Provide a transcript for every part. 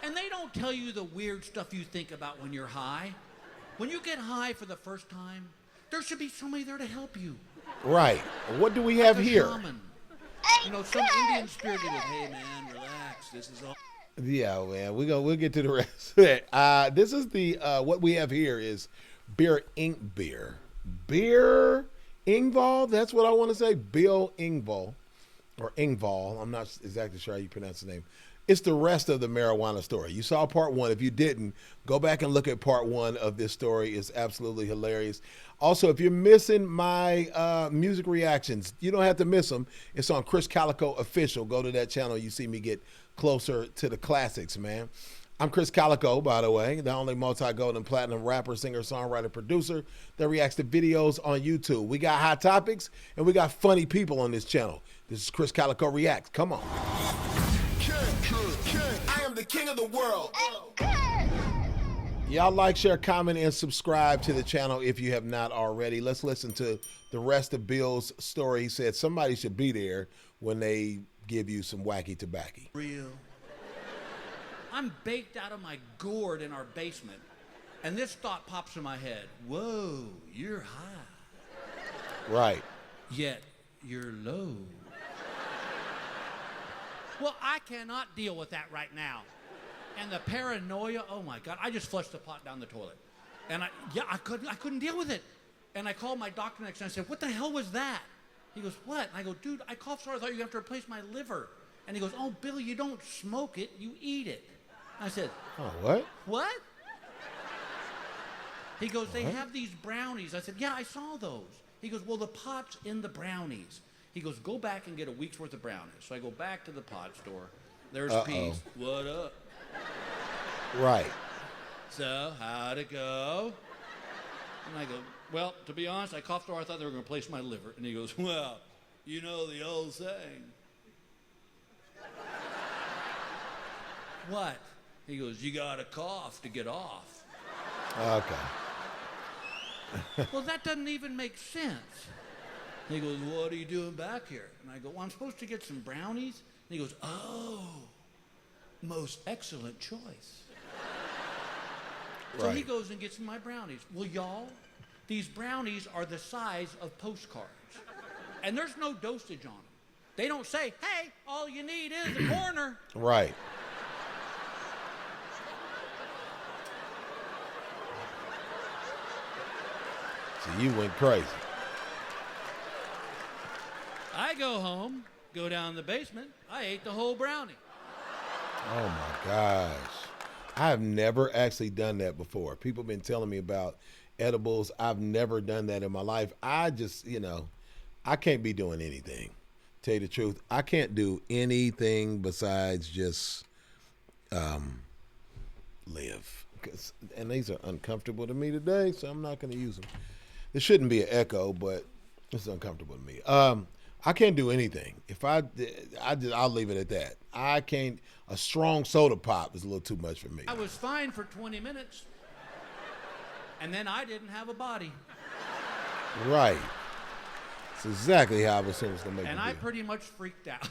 And they don't tell you the weird stuff you think about when you're high. When you get high for the first time, there should be somebody there to help you. Right. What do we have here? Shaman. You know, some Indian spirit goes, hey man, relax, this is all. Yeah, man, we'll get to the rest of that. This is the what we have here is beer Engvall. That's what I want to say. Bill Engvall or Engvall. I'm not exactly sure how you pronounce the name. It's the rest of the marijuana story. You saw part one. If you didn't, go back and look at part one of this story. It's absolutely hilarious. Also, if you're missing my music reactions, you don't have to miss them. It's on Krizz Kaliko Official. Go to that channel. You see me get closer to the classics, man. I'm Krizz Kaliko, by the way, the only multi-gold and platinum rapper, singer, songwriter, producer that reacts to videos on YouTube. We got hot topics, and we got funny people on this channel. This is Krizz Kaliko Reacts. Come on. I am the king of the world. Y'all like, share, comment, and subscribe to the channel if you have not already. Let's listen to the rest of Bill's story. He said somebody should be there when they give you some wacky tobacco. Real. I'm baked out of my gourd in our basement, and this thought pops in my head. Whoa, you're high. Right. Yet you're low. Well, I cannot deal with that right now. And the paranoia, oh my God, I just flushed the pot down the toilet. And I couldn't deal with it. And I called my doctor next day and I said, what the hell was that? He goes, what? And I go, dude, I coughed so hard I thought you have to replace my liver. And he goes, oh, Billy, you don't smoke it, you eat it. I said, oh, what? What? He goes, they have these brownies. I said, yeah, I saw those. He goes, well, the pot's in the brownies. He goes, go back and get a week's worth of brownies. So I go back to the pot store. There's Peace. What up? Right. So, how'd it go? And I go, well, to be honest, I coughed so hard I thought they were going to replace my liver. And he goes, well, you know the old saying. What? He goes, you got to cough to get off. Okay. Well, that doesn't even make sense. He goes, what are you doing back here? And I go, well, I'm supposed to get some brownies. And he goes, oh, most excellent choice. So he goes and gets me my brownies. Well, y'all, these brownies are the size of postcards. And there's no dosage on them. They don't say, hey, all you need is a corner. Right. So you went crazy. I go home, go down the basement. I ate the whole brownie. Oh, my gosh. I have never actually done that before. People have been telling me about edibles. I've never done that in my life. I just, I can't be doing anything. Tell you the truth, I can't do anything besides just live. And these are uncomfortable to me today, so I'm not going to use them. There shouldn't be an echo, but it's uncomfortable to me. I can't do anything. If I'll leave it at that. I can't. A strong soda pop is a little too much for me. I was fine for 20 minutes, and then I didn't have a body. Right. It's exactly how I was saying it was going to make me And I pretty much freaked out.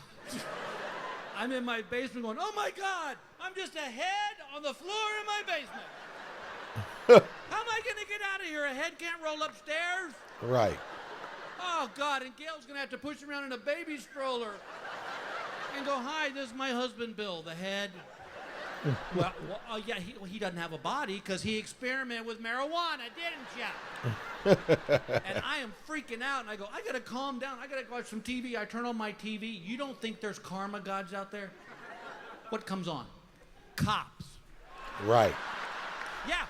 I'm in my basement going, oh my God, I'm just a head on the floor in my basement. How am I going to get out of here? A head can't roll upstairs? Right. Oh, God, and Gail's going to have to push him around in a baby stroller and go, hi, this is my husband, Bill, the head. Well, yeah, he doesn't have a body because he experimented with marijuana, didn't ya? And I am freaking out, and I go, I got to calm down. I got to watch some TV. I turn on my TV. You don't think there's karma gods out there? What comes on? Cops. Right. Yeah.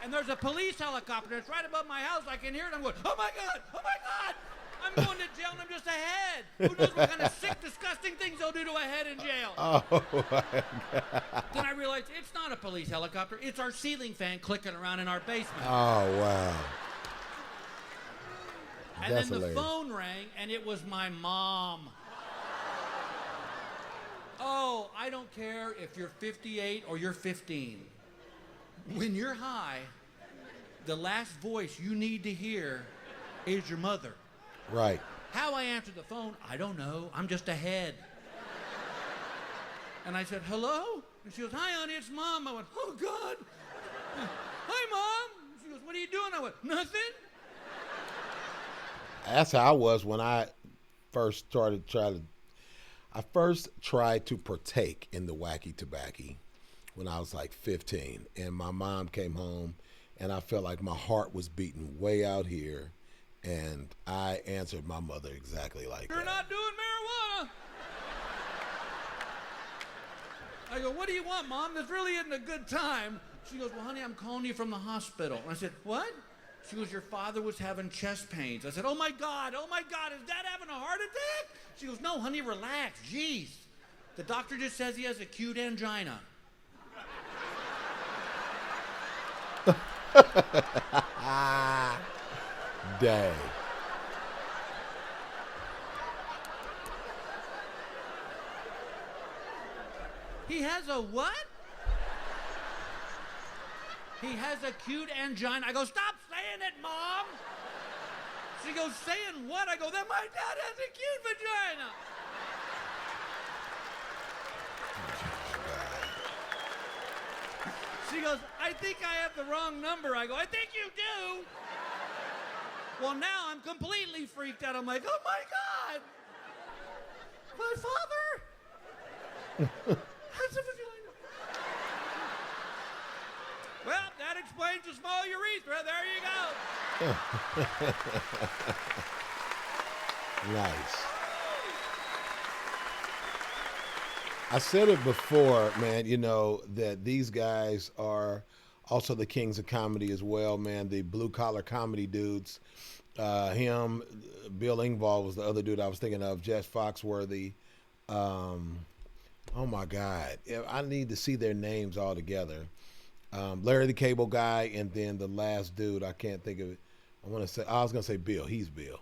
And there's a police helicopter. It's right above my house. I can hear it. I'm going, oh, my God. I'm going to jail, and I'm just a head. Who knows what kind of sick, disgusting things they'll do to a head in jail. Oh, my God. Then I realized it's not a police helicopter. It's our ceiling fan clicking around in our basement. Oh, wow. And then the phone rang, and it was my mom. Oh, I don't care if you're 58 or you're 15. When you're high, the last voice you need to hear is your mother. Right. How I answered the phone, I don't know. I'm just a head. And I said, hello? And she goes, hi, honey, it's Mom. I went, oh, God. Hi, Mom. She goes, what are you doing? I went, nothing. That's how I was when I first tried to partake in the wacky tobacco when I was like 15. And my mom came home, and I felt like my heart was beating way out here. And I answered my mother exactly like that. You're not doing marijuana. I go, what do you want, Mom? This really isn't a good time. She goes, well, honey, I'm calling you from the hospital. And I said, what? She goes, your father was having chest pains. I said, oh, my God, is Dad having a heart attack? She goes, no, honey, relax. Jeez. The doctor just says he has acute angina. Dang. He has a what? He has acute angina. I go, stop saying it, Mom. She goes, saying what? I go, then my dad has acute vagina. She goes, I think I have the wrong number. I go, I think you do. Well, now I'm completely freaked out. I'm like, oh, my God. My father has a vagina. Well, that explains the small urethra. There you go. Nice. I said it before, man, you know, that these guys are also the kings of comedy as well, man. The blue-collar comedy dudes. Him, Bill Engvall was the other dude I was thinking of, Jess Foxworthy. Oh, my God. I need to see their names all together. Larry the Cable Guy, and then the last dude, I can't think of it. I was going to say Bill. He's Bill.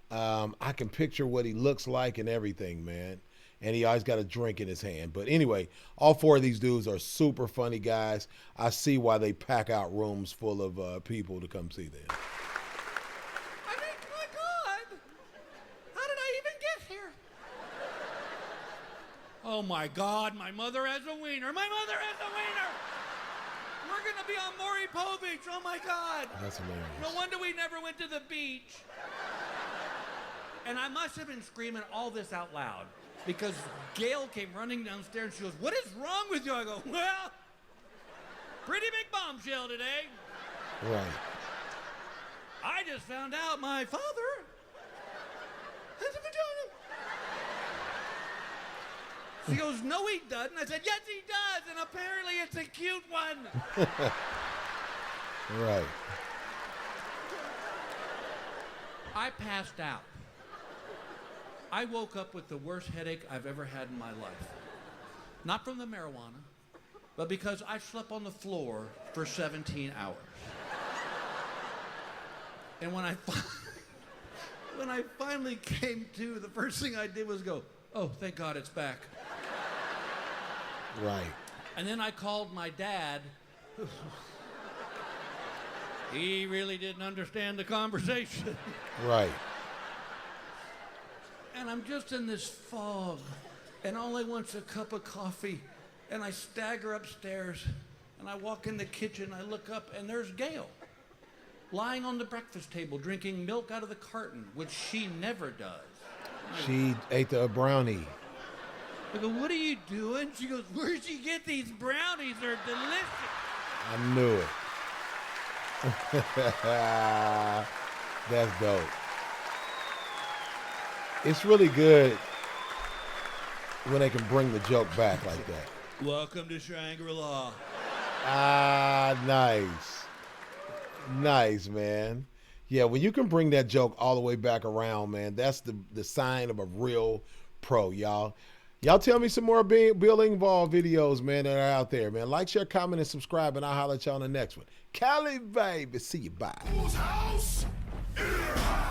I can picture what he looks like and everything, man. And he always got a drink in his hand. But anyway, all four of these dudes are super funny guys. I see why they pack out rooms full of people to come see them. I mean, my God. How did I even get here? Oh, my God. My mother has a wiener. My mother has a wiener. We're going to be on Maury Povich. Oh, my God. That's hilarious. No wonder we never went to the beach. And I must have been screaming all this out loud because Gail came running downstairs and she goes, what is wrong with you? I go, well, pretty big bombshell today. Right. I just found out my father has a vagina. She goes, no, he doesn't. I said, yes, he does. And apparently it's a cute one. Right. I passed out. I woke up with the worst headache I've ever had in my life. Not from the marijuana, but because I slept on the floor for 17 hours. And when I finally came to, the first thing I did was go, oh, thank God it's back. Right. And then I called my dad. He really didn't understand the conversation. Right. And I'm just in this fog, and all I want's a cup of coffee, and I stagger upstairs, and I walk in the kitchen, I look up, and there's Gail, lying on the breakfast table, drinking milk out of the carton, which she never does. She ate the brownie. I go, what are you doing? She goes, where'd she get these brownies? They're delicious. I knew it. That's dope. It's really good when they can bring the joke back like that. Welcome to Shangri-La. Ah, nice. Nice, man. Yeah, when you can bring that joke all the way back around, man, that's the sign of a real pro, y'all. Y'all tell me some more Bill Engvall videos, man, that are out there, man. Like, share, comment, and subscribe, and I'll holler at y'all on the next one. Cali, baby. See you. Bye. Whose house? In your house.